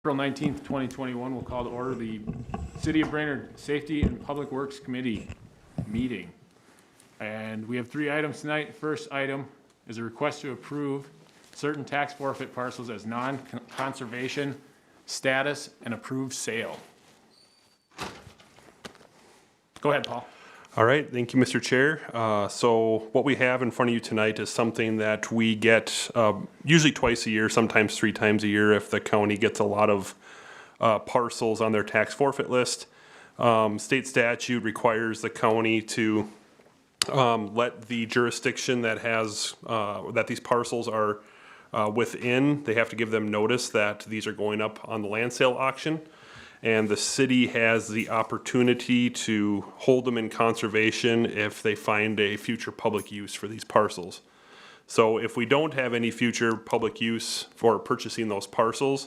April 19th, 2021, we'll call to order the City of Brainerd Safety and Public Works Committee meeting. And we have 3 items tonight. First item is a request to approve certain tax forfeit parcels as non-conservation status and approved sale. Go ahead, Paul. All right, thank you, Mr. Chair. So what we have in front of you tonight is something that we get usually twice a year, sometimes 3 times a year if the county gets a lot of parcels on their tax forfeit list. State statute requires the county to let the jurisdiction that has that these parcels are within, they have to give them notice that these are going up on the land sale auction. And the city has the opportunity to hold them in conservation if they find a future public use for these parcels. So if we don't have any future public use for purchasing those parcels,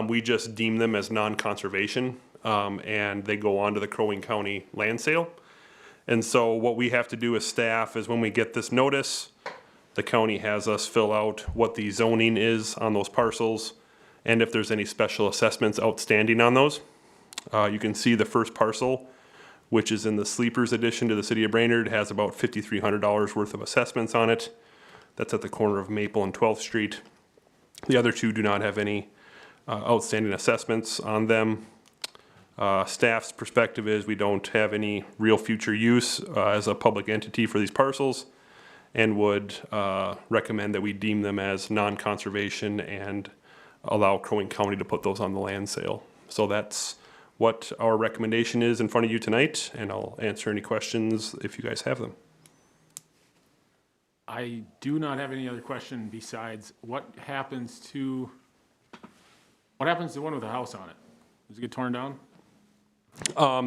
we just deem them as non-conservation, and they go on to the Crow Wing County land sale. And so what we have to do as staff is when we get this notice, the county has us fill out what the zoning is on those parcels, and if there's any special assessments outstanding on those. You can see the first parcel, which is in the Sleepers edition to the City of Brainerd, has about $5,300 worth of assessments on it. That's at the corner of Maple and 12th Street. The other 2 do not have any outstanding assessments on them. Staff's perspective is we don't have any real future use as a public entity for these parcels, and would recommend that we deem them as non-conservation and allow Crow Wing County to put those on the land sale. So that's what our recommendation is in front of you tonight, and I'll answer any questions if you guys have them. I do not have any other question besides what happens to one with a house on it? Does it get torn down?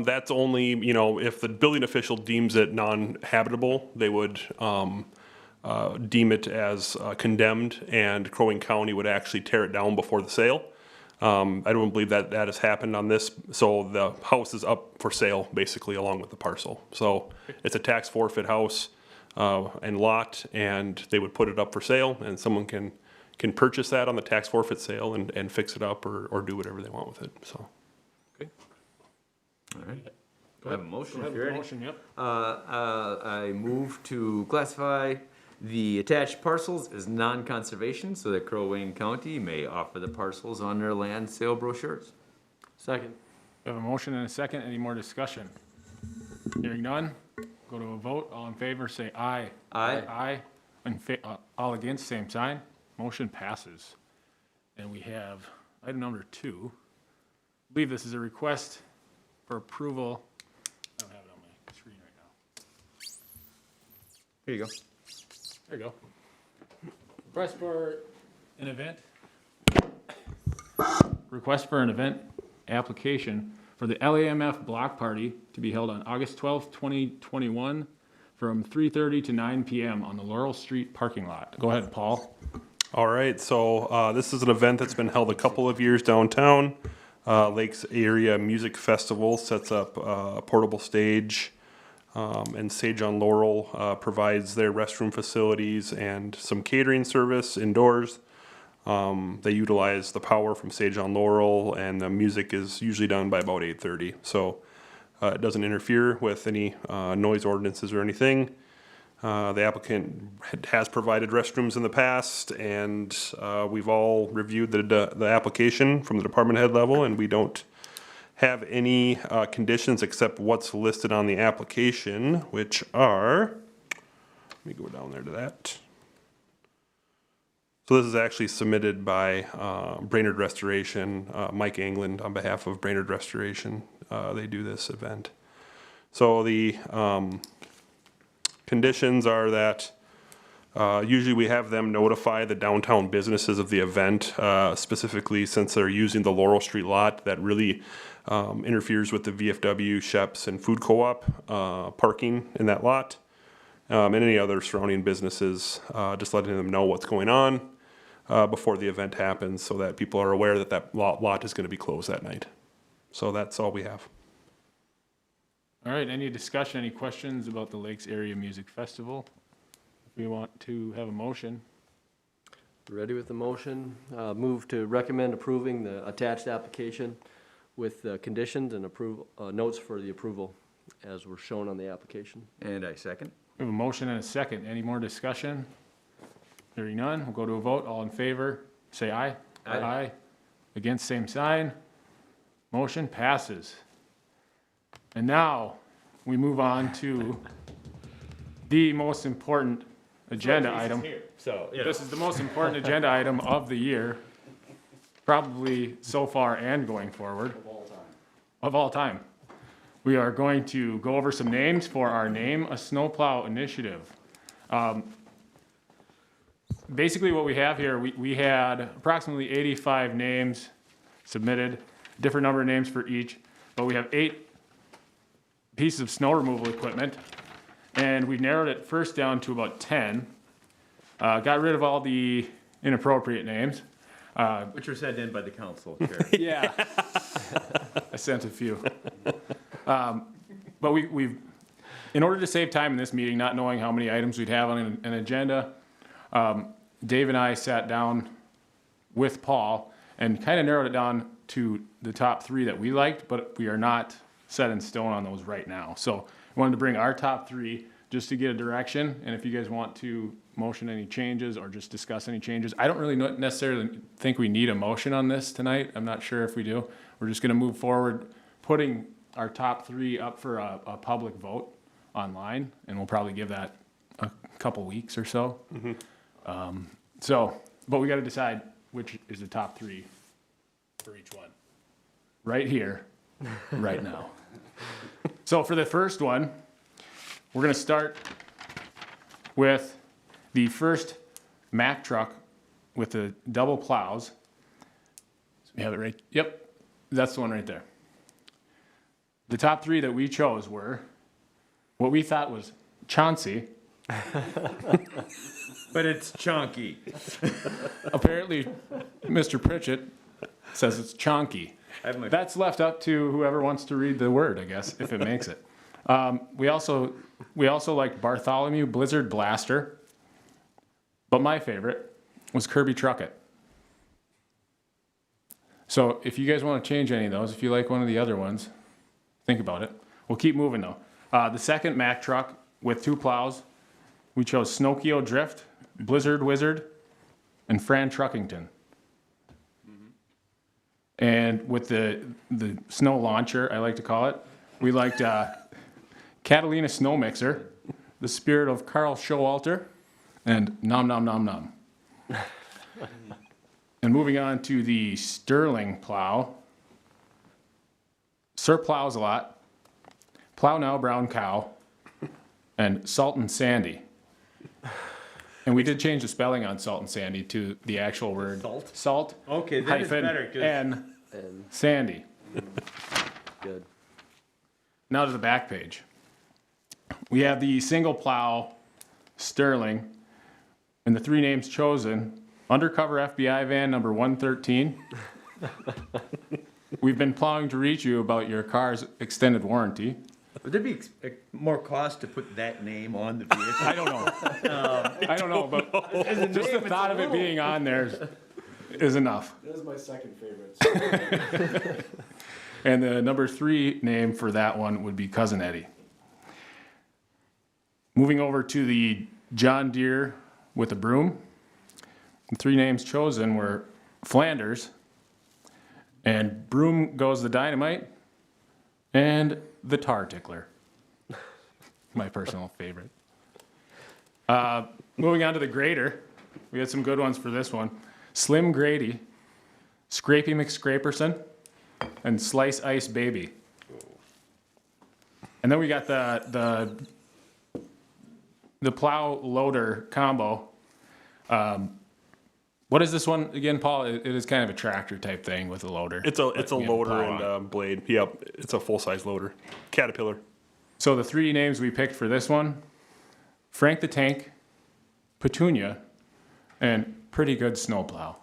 That's only, if the building official deems it non-habitable, they would deem it as condemned, and Crow Wing County would actually tear it down before the sale. I don't believe that has happened on this, so the house is up for sale basically along with the parcel. So it's a tax forfeit house and lot, and they would put it up for sale, and someone can purchase that on the tax forfeit sale and fix it up or do whatever they want with it. So. Okay. All right. I have a motion. If you're ready. Motion, yep. I move to classify the attached parcels as non-conservation so that Crow Wing County may offer the parcels on their land sale brochures. Second. We have a motion and a second. Any more discussion? Hearing none, go to a vote. All in favor, say aye. Aye. Aye. All against, same sign. Motion passes. And we have item number 2. I believe this is a request for approval. I don't have it on my screen right now. Here you go. There you go. Request for an event. Request for an event application for the LAMF block party to be held on August 12th, 2021 from 3:30 to 9 p.m. on the Laurel Street parking lot. Go ahead, Paul. All right, so this is an event that's been held a couple of years downtown. Lakes Area Music Festival sets up a portable stage, and Sage on Laurel provides their restroom facilities and some catering service indoors. They utilize the power from Sage on Laurel, and the music is usually done by about 8:30. So it doesn't interfere with any noise ordinances or anything. The applicant has provided restrooms in the past, and we've all reviewed the application from the department head level, and we don't have any conditions except what's listed on the application, which are, let me go down there to that. So this is actually submitted by Brainerd Restoration, Mike England on behalf of Brainerd Restoration. They do this event. So the conditions are that usually we have them notify the downtown businesses of the event, specifically since they're using the Laurel Street lot that really interferes with the VFW, Sheps, and Food Co-op parking in that lot, and any other surrounding businesses, just letting them know what's going on before the event happens so that people are aware that that lot is going to be closed that night. So that's all we have. All right, any discussion, any questions about the Lakes Area Music Festival? If we want to have a motion. Ready with the motion? Move to recommend approving the attached application with conditions and approval, notes for the approval as were shown on the application. And I second. We have a motion and a second. Any more discussion? Hearing none, we'll go to a vote. All in favor, say aye. Aye. Against, same sign. Motion passes. And now, we move on to the most important agenda item. So, This is the most important agenda item of the year, probably so far and going forward. Of all time. We are going to go over some names for our Name a Snowplow initiative. Basically what we have here, we had approximately 85 names submitted, different number of names for each, but we have 8 pieces of snow removal equipment, and we narrowed it first down to about 10. Got rid of all the inappropriate names. which were sent in by the council chair. Yeah. I sent a few. But we've, in order to save time in this meeting, not knowing how many items we'd have on an agenda, Dave and I sat down with Paul and kind of narrowed it down to the top 3 that we liked, but we are not set in stone on those right now. So I wanted to bring our top 3 just to get a direction, and if you guys want to motion any changes or just discuss any changes. I don't really necessarily think we need a motion on this tonight. I'm not sure if we do. We're just gonna move forward, putting our top 3 up for a public vote online, and we'll probably give that a couple weeks or so. But we gotta decide which is the top 3 for each one. Right here, right now. So for the first one, we're gonna start with the first Mack truck with the double plows. So we have it right, yep, that's the one right there. The top 3 that we chose were what we thought was Chauncey. But it's chunky. Apparently, Mr. Pritchett says it's chonky. That's left up to whoever wants to read the word, I guess, if it makes it. We also liked Bartholomew Blizzard Blaster, but my favorite was Kirby Truckett. So if you guys want to change any of those, if you like one of the other ones, think about it. We'll keep moving though. The second Mack truck with 2 plows, we chose Snokio Drift, Blizzard Wizard, and Fran Truckington. And with the snow launcher, I like to call it, we liked Catalina Snow Mixer, the Spirit of Carl Showalter, and Nom Nom Nom Nom. And moving on to the Sterling plow, Sir Plows a Lot, Plow Now Brown Cow, and Salt and Sandy. And we did change the spelling on Salt and Sandy to the actual word. Salt? Salt. Okay, that is hyphen better, 'cause- and And Sandy. good. Now to the back page. We have the single plow Sterling, and the 3 names chosen: undercover FBI van number 113. We've been plowing to reach you about your car's extended warranty. Would there be more cost to put that name on the vehicle? I don't know. I don't know, but just the thought of it being on there is enough. That was my second favorite. And the number 3 name for that one would be Cousin Eddie. Moving over to the John Deere with a broom. The 3 names chosen were Flanders, and Broom Goes the Dynamite, and the Tar Tickler. My personal favorite. Moving on to the grader. We had some good ones for this one. Slim Grady, Scrapey McScraperson, and Slice Ice Baby. And then we got the plow loader combo. What is this one again, Paul? It is kind of a tractor type thing with a loader. It's a We have a loader plow and on. a blade. Yep, it's a full-size loader. Caterpillar. So the 3 names we picked for this one: Frank the Tank, Petunia, and Pretty Good Snowplow.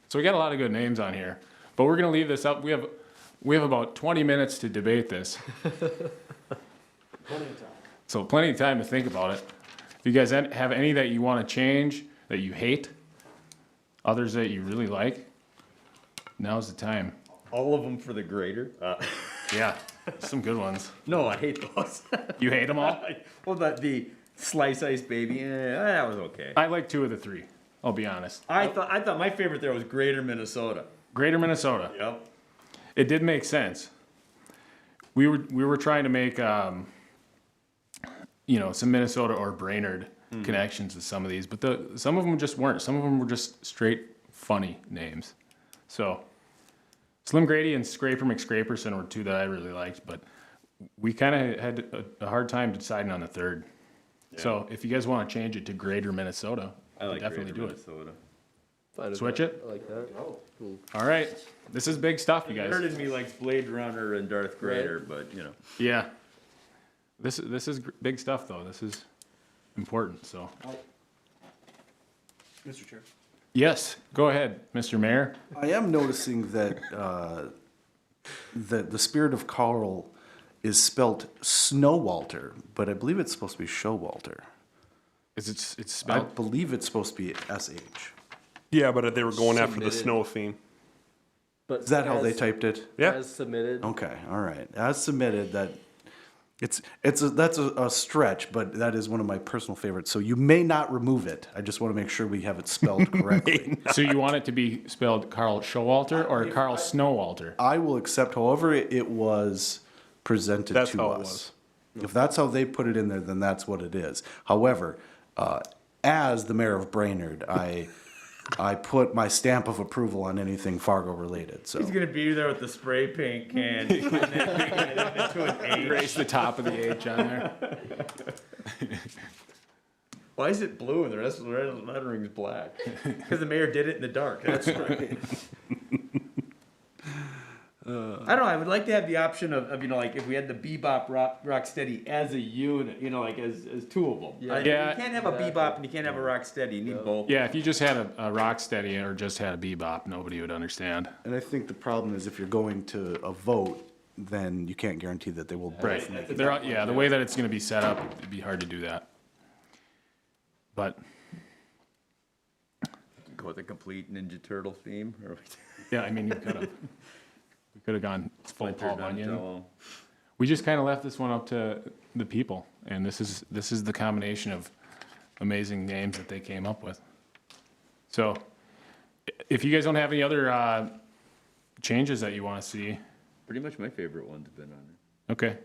So we got a lot of good names on here, but we're gonna leave this up. We have about 20 minutes to debate this. Plenty of time. So plenty of time to think about it. If you guys have any that you want to change, that you hate, others that you really like, now's the time. All of them for the grader? Yeah, some good ones. No, I hate those. You hate them all? Well, the slice ice baby, that was okay. I like 2 of the 3, I'll be honest. I thought my favorite there was Greater Minnesota. Greater Minnesota. Yep. It did make sense. We were trying to make some Minnesota or Brainerd connections to some of these, but some of them just weren't. Some of them were just straight funny names. So Slim Grady and Scraper McScraperson were 2 that I really liked, but we kind of had a hard time deciding on the third. So if you guys want to change it to Greater Minnesota, I like definitely Greater do it. Minnesota. Fine with Switch that. it? I like that. Cool. All right, this is big stuff, you guys. Nerd in me likes Blade Runner and Darth Vader, but Yeah. This is big stuff, though. This is important, so. Mr. Chair. Yes, go ahead, Mr. Mayor. I am noticing that that the spirit of Carl is spelt Snowwalter, but I believe it's supposed to be Showalter. It's I spelled, believe it's supposed to be SH. Yeah, but they were going after the Submitted. snow theme. But Is that how they as- typed it? Yeah. As submitted. Okay, all right. As submitted, that's a stretch, but that is one of my personal favorites. So you may not remove it. I just want to make sure we have it spelled correctly. so you want it to be spelled Carl Showalter or Carl Snowalter? I will accept however it was presented That's to how it us. If that's how they put it in there, then that's what it is. However, as the mayor of Brainerd, I put my stamp of approval on anything Fargo related. So he's gonna be there with the spray paint can, and then making it into an H. Erase the top of the H on there. Why is it blue and the rest of the lettering's black? Because the mayor did it in the dark. That's right. I don't know. I would like to have the option of like if we had the Bebop Rocksteady as a unit, like as 2 of them. Yeah. Yeah. You can't have a Bebop and you can't have a Rocksteady. You need both. Yeah, if you just had a Rocksteady or just had a Bebop, nobody would understand. And I think the problem is if you're going to a vote, then you can't guarantee that they will both Right. make it. Yeah, the way that it's going to be set up, it'd be hard to do that. But Go with a complete Ninja Turtle theme. Or yeah, I mean, you could have. We could have gone full Splinter Paul Bunyan. Donatello. We just kind of left this one up to the people, and this is the combination of amazing names that they came up with. So, if you guys don't have any other changes that you want to see, Pretty much my favorite one's been on it. okay.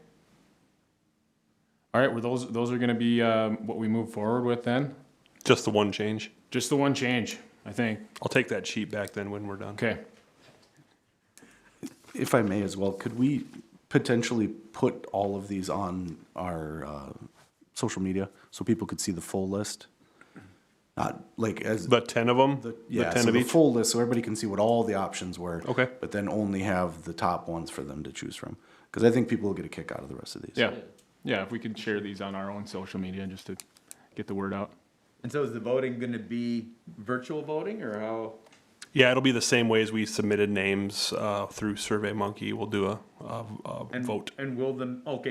All right, well those are going to be what we move forward with then. Just the one change. Just the one change, I think. I'll take that sheet back then when we're done. Okay. If I may as well, could we potentially put all of these on our social media so people could see the full list? Not like as The 10 of them? the, The yeah, 10 so of the each? full list so everybody can see what all the options were. Okay. But then only have the top ones for them to choose from. Because I think people will get a kick out of the rest of these. Yeah. Yeah, if we could share these on our own social media just to get the word out. And so is the voting going to be virtual voting or how? Yeah, it'll be the same way as we submitted names through SurveyMonkey. We'll do a And, vote. And will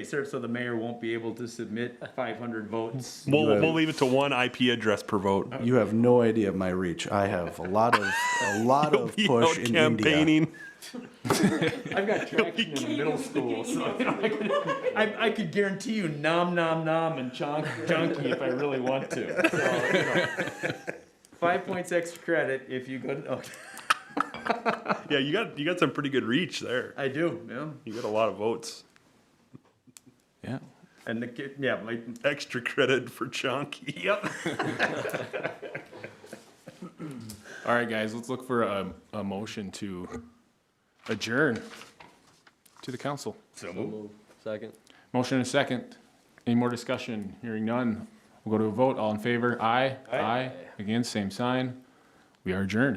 sir, so the mayor won't be able to submit 500 votes? We'll leave it to one IP address per vote. You have no idea of my reach. I have a lot of Be push out in India. campaigning. I've got traction in middle school, so I could guarantee you nom nom nom and chunky if I really want to. So, 5 points extra credit if you go to, Yeah, you got some pretty good reach there. I do, yeah. You got a lot of votes. Yeah. And the kid, yeah, my, Extra credit for Chonky. yep. All right, guys, let's look for a motion to adjourn to the council. So move. Move. Second. Motion and a second. Any more discussion? Hearing none. We'll go to a vote. All in favor? Aye. Aye. Against, same sign. We are adjourned.